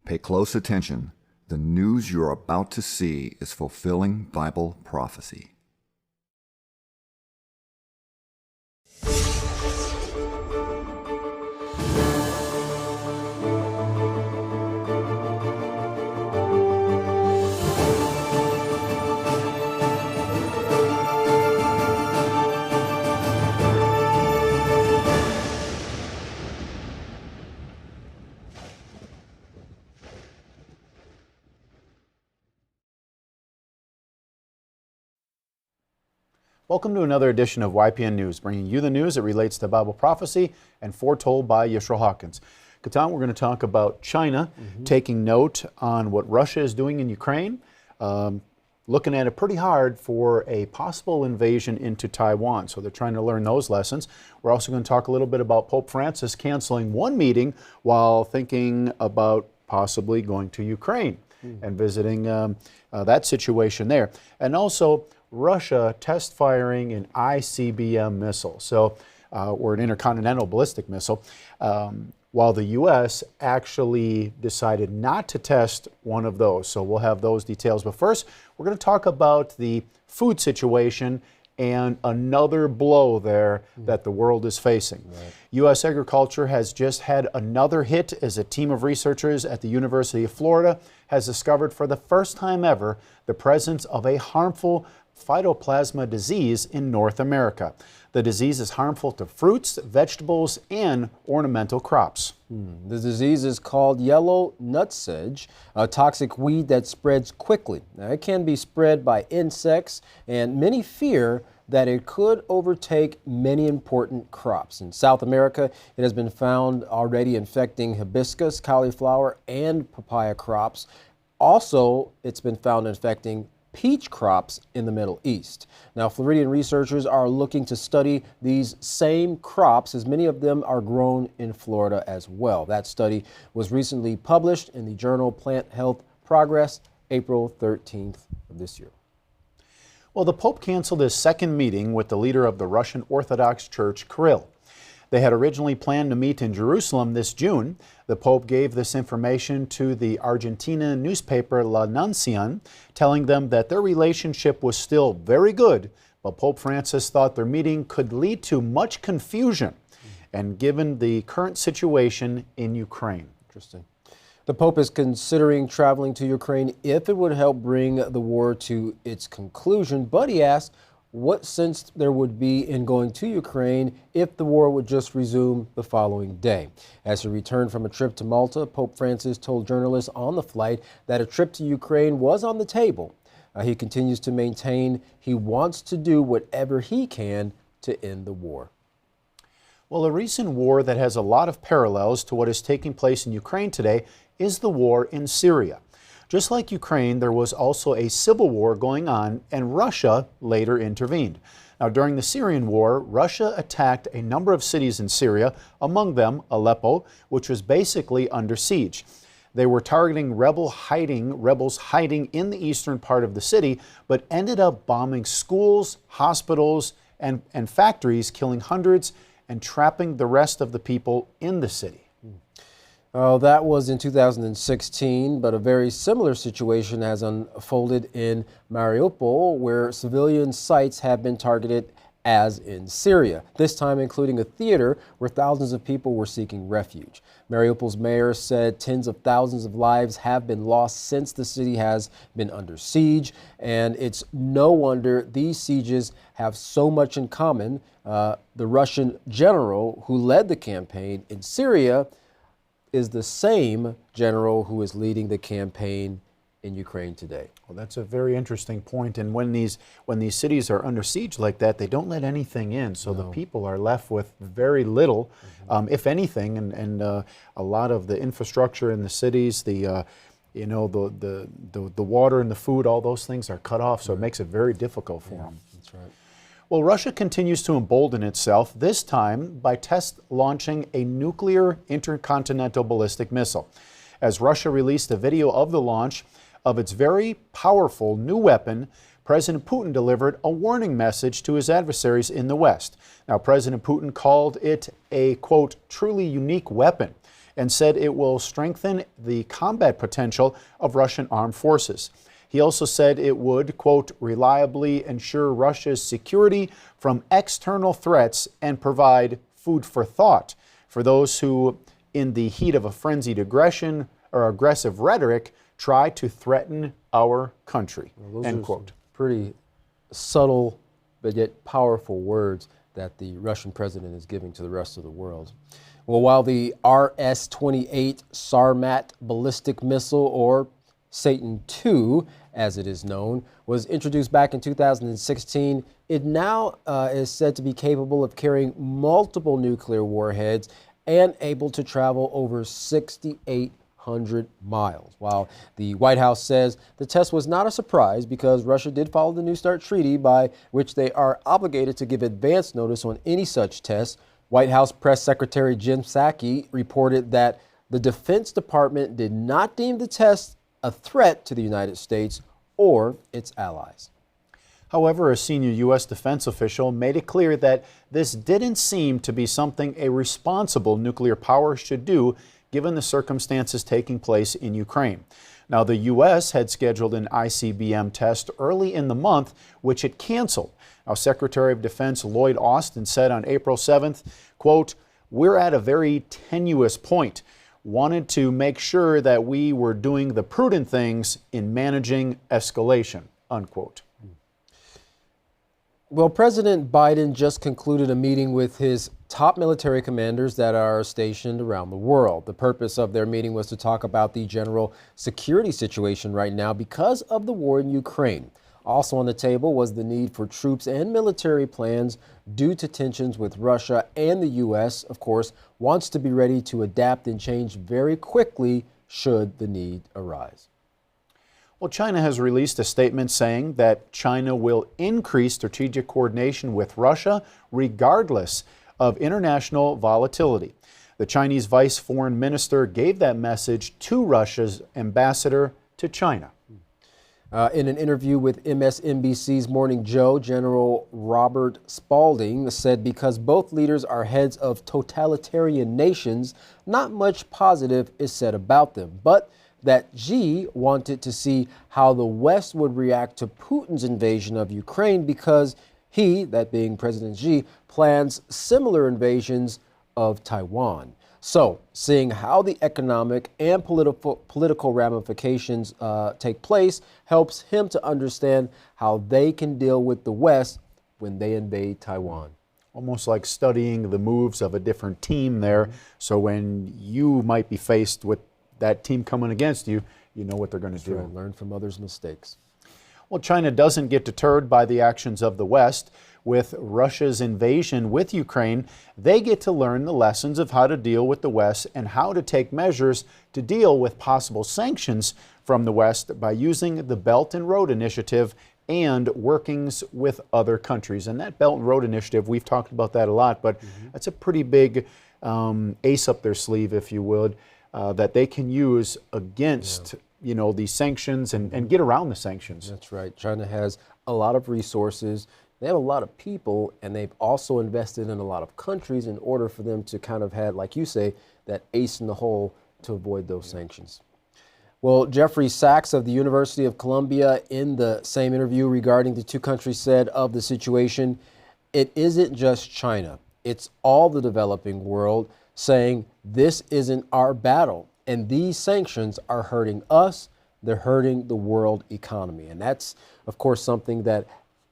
Pay close attention. The news you're about to see is fulfilling Bible prophecy. Welcome to another edition of YPN News, bringing you the news that relates to Bible prophecy and foretold by Yisrael Hawkins. Katan, we're going to talk about China taking note on what Russia is doing in Ukraine, looking at it pretty hard for a possible invasion into Taiwan. So they're trying to learn those lessons. We're also going to talk a little bit about Pope Francis canceling one meeting while thinking about possibly going to Ukraine and visiting that situation there. And also Russia test firing an ICBM missile, or an intercontinental ballistic missile, while the U.S. actually decided not to test one of those. So we'll have those details. But first, we're going to talk about the food situation and another blow there that the world is facing. Right. U.S. agriculture has just had another hit as a team of researchers at the University of Florida has discovered for the first time ever the presence of a harmful phytoplasma disease in North America. The disease is harmful to fruits, vegetables, and ornamental crops. The disease is called yellow nutsedge, a toxic weed that spreads quickly. Now, it can be spread by insects, and many fear that it could overtake many important crops. In South America, it has been found already infecting hibiscus, cauliflower, and papaya crops. Also, it's been found infecting peach crops in the Middle East. Now, Floridian researchers are looking to study these same crops, as many of them are grown in Florida as well. That study was recently published in the journal Plant Health Progress, April 13th of this year. Well, the Pope canceled his second meeting with the leader of the Russian Orthodox Church, Krill. They had originally planned to meet in Jerusalem this June. The Pope gave this information to the Argentina newspaper La Nación, telling them that their relationship was still very good, but Pope Francis thought their meeting could lead to much confusion, and given the current situation in Ukraine. Interesting. The Pope is considering traveling to Ukraine if it would help bring the war to its conclusion, but he asked what sense there would be in going to Ukraine if the war would just resume the following day. As he returned from a trip to Malta, Pope Francis told journalists on the flight that a trip to Ukraine was on the table. He continues to maintain he wants to do whatever he can to end the war. Well, a recent war that has a lot of parallels to what is taking place in Ukraine today is the war in Syria. Just like Ukraine, there was also a civil war going on, and Russia later intervened. Now, during the Syrian war, Russia attacked a number of cities in Syria, among them Aleppo, which was basically under siege. They were targeting rebels hiding in the eastern part of the city, but ended up bombing schools, hospitals, and factories, killing hundreds and trapping the rest of the people in the city. That was in 2016, but a very similar situation has unfolded in Mariupol, where civilian sites have been targeted as in Syria, this time including a theater where thousands of people were seeking refuge. Mariupol's mayor said tens of thousands of lives have been lost since the city has been under siege, and it's no wonder these sieges have so much in common. The Russian general who led the campaign in Syria is the same general who is leading the campaign in Ukraine today. Well, that's a very interesting point. And when these cities are under siege like that, they don't let anything in. So the people are left with very little, if anything. And a lot of the infrastructure in the cities, the water and the food, all those things are cut off. So it makes it very difficult for them. That's right. Well, Russia continues to embolden itself, this time by test launching a nuclear intercontinental ballistic missile. As Russia released a video of the launch of its very powerful new weapon, President Putin delivered a warning message to his adversaries in the West. Now, President Putin called it a, quote, truly unique weapon. and said it will strengthen the combat potential of Russian armed forces. He also said it would, quote, reliably ensure Russia's security from external threats and provide food for thought for those who, in the heat of a frenzied aggression or aggressive rhetoric, try to threaten our country, end quote. Pretty subtle but yet powerful words that the Russian president is giving to the rest of the world. Well, while the RS-28 Sarmat ballistic missile, or Satan II, as it is known, was introduced back in 2016, it now is said to be capable of carrying multiple nuclear warheads and able to travel over 6,800 miles. While the White House says the test was not a surprise because Russia did follow the New START treaty, by which they are obligated to give advance notice on any such test. White House Press Secretary Jim Psaki reported that the Defense Department did not deem the test a threat to the United States or its allies. However, a senior U.S. defense official made it clear that this didn't seem to be something a responsible nuclear power should do, given the circumstances taking place in Ukraine. Now, the U.S. had scheduled an ICBM test early in the month, which it canceled. Now, Secretary of Defense Lloyd Austin said on April 7th, quote, "We're at a very tenuous point. Wanted to make sure that we were doing the prudent things in managing escalation," unquote. Well, President Biden just concluded a meeting with his top military commanders that are stationed around the world. The purpose of their meeting was to talk about the general security situation right now because of the war in Ukraine. Also on the table was the need for troops and military plans due to tensions with Russia, and the U.S., of course, wants to be ready to adapt and change very quickly should the need arise. Well, China has released a statement saying that China will increase strategic coordination with Russia regardless of international volatility. The Chinese vice foreign minister gave that message to Russia's ambassador to China. In an interview with MSNBC's Morning Joe, General Robert Spalding said because both leaders are heads of totalitarian nations, not much positive is said about them, but that Xi wanted to see how the West would react to Putin's invasion of Ukraine because he, that being President Xi, plans similar invasions of Taiwan. So, seeing how the economic and political ramifications take place helps him to understand how they can deal with the West when they invade Taiwan. Almost like studying the moves of a different team there. So when you might be faced with that team coming against you, you know what they're going to do. Learn from others' mistakes. Well, China doesn't get deterred by the actions of the West. With Russia's invasion with Ukraine, they get to learn the lessons of how to deal with the West and how to take measures to deal with possible sanctions from the West by using the Belt and Road Initiative and workings with other countries. And that Belt and Road Initiative, we've talked about that a lot, but that's a pretty big ace up their sleeve, if you would, that they can use against these sanctions and get around the sanctions. That's right. China has a lot of resources. They have a lot of people, and they've also invested in a lot of countries in order for them to kind of have, like you say, that ace in the hole to avoid those sanctions. Well, Jeffrey Sachs of the University of Columbia, in the same interview regarding the two countries, said of the situation, it isn't just China, it's all the developing world, saying this isn't our battle, and these sanctions are hurting us, they're hurting the world economy. And that's, of course, something that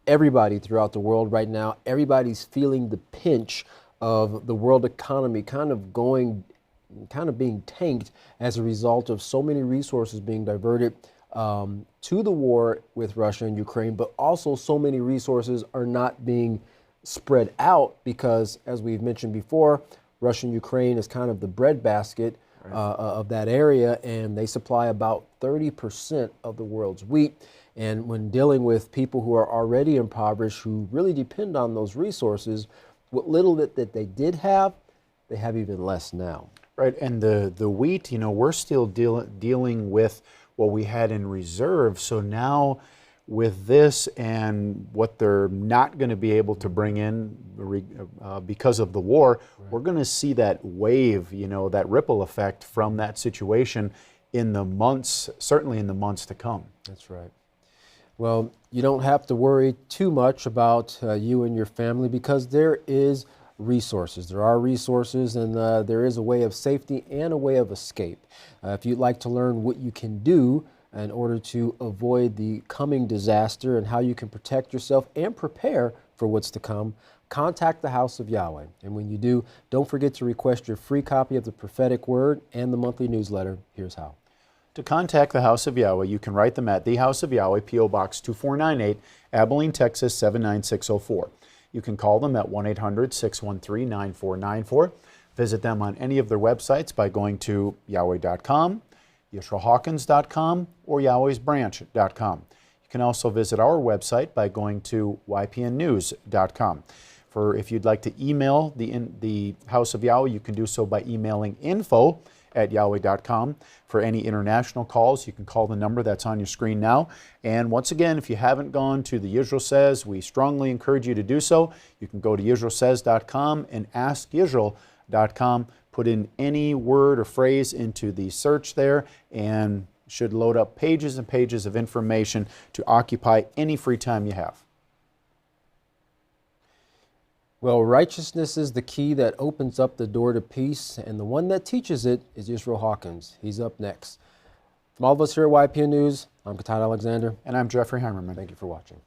everybody throughout the world right now, everybody's feeling the pinch of the world economy kind of being tanked as a result of so many resources being diverted to the war with Russia and Ukraine, but also so many resources are not being spread out because, as we've mentioned before, Russia and Ukraine is kind of the breadbasket of that area, and they supply about 30% of the world's wheat. And when dealing with people who are already impoverished, who really depend on those resources, what little that they did have, they have even less now. Right, and the wheat, we're still dealing with what we had in reserve. So now with this and what they're not going to be able to bring in because of the war, we're going to see that wave, that ripple effect from that situation in the months, certainly in the months to come. That's right. Well, you don't have to worry too much about you and your family, because there is resources. There are resources, and there is a way of safety and a way of escape. If you'd like to learn what you can do in order to avoid the coming disaster and how you can protect yourself and prepare for what's to come, contact the House of Yahweh. And when you do, don't forget to request your free copy of the Prophetic Word and the monthly newsletter. Here's how. To contact the House of Yahweh, you can write them at the House of Yahweh, P.O. Box 2498, Abilene, Texas 79604. You can call them at 1-800-613-9494. Visit them on any of their websites by going to yahweh.com, yisraelhawkins.com, or yahwehsbranch.com. You can also visit our website by going to ypnnews.com. If you'd like to email the House of Yahweh, you can do so by emailing info@yahweh.com. For any international calls, you can call the number that's on your screen now. And once again, if you haven't gone to the Yisrael Says, we strongly encourage you to do so. You can go to YisraelSays.com and AskYisrael.com. Put in any word or phrase into the search there, and should load up pages and pages of information to occupy any free time you have. Well, righteousness is the key that opens up the door to peace, and the one that teaches it is Yisrael Hawkins. He's up next. From all of us here at YPN News, I'm Katan Alexander. And I'm Jeffrey Heimerman. Thank you for watching.